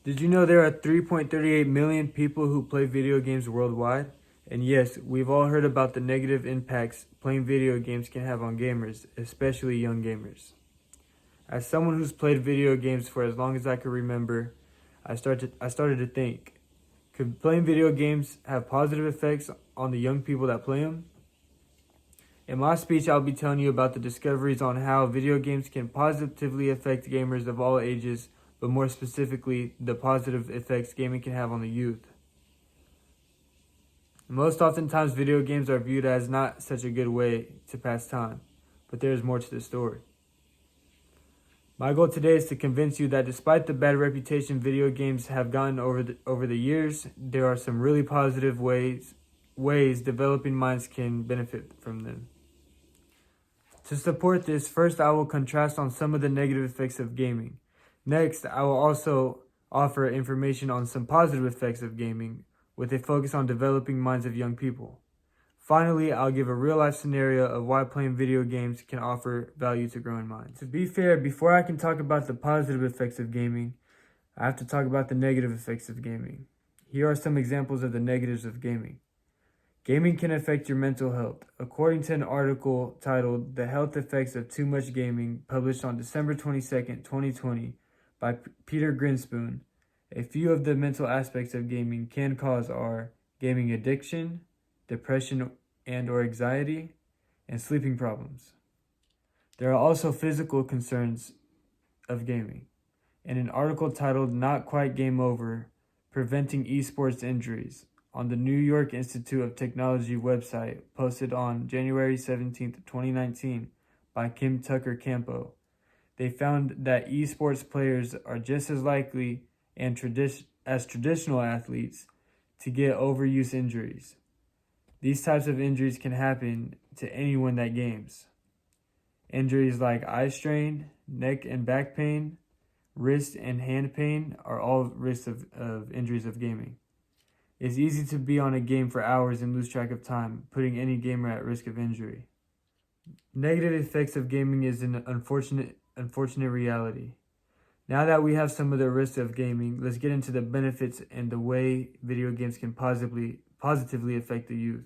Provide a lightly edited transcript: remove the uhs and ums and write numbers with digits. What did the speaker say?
Did you know there are 3.38 million people who play video games worldwide? And yes, we've all heard about the negative impacts playing video games can have on gamers, especially young gamers. As someone who's played video games for as long as I can remember, I started to think, could playing video games have positive effects on the young people that play them? In my speech, I'll be telling you about the discoveries on how video games can positively affect gamers of all ages, but more specifically, the positive effects gaming can have on the youth. Most oftentimes, video games are viewed as not such a good way to pass time, but there is more to the story. My goal today is to convince you that despite the bad reputation video games have gotten over the years, there are some really positive ways developing minds can benefit from them. To support this, first I will contrast on some of the negative effects of gaming. Next, I will also offer information on some positive effects of gaming, with a focus on developing minds of young people. Finally, I'll give a real-life scenario of why playing video games can offer value to growing minds. To be fair, before I can talk about the positive effects of gaming, I have to talk about the negative effects of gaming. Here are some examples of the negatives of gaming. Gaming can affect your mental health. According to an article titled The Health Effects of Too Much Gaming, published on December 22nd, 2020 by Peter Grinspoon, a few of the mental aspects of gaming can cause are gaming addiction, depression and/or anxiety, and sleeping problems. There are also physical concerns of gaming. In an article titled Not Quite Game Over, Preventing Esports Injuries, on the New York Institute of Technology website, posted on January 17, 2019 by Kim Tucker Campo, they found that esports players are just as likely as traditional athletes to get overuse injuries. These types of injuries can happen to anyone that games. Injuries like eye strain, neck and back pain, wrist and hand pain are all risks of injuries of gaming. It's easy to be on a game for hours and lose track of time, putting any gamer at risk of injury. Negative effects of gaming is an unfortunate reality. Now that we have some of the risks of gaming, let's get into the benefits and the way video games can positively affect the youth.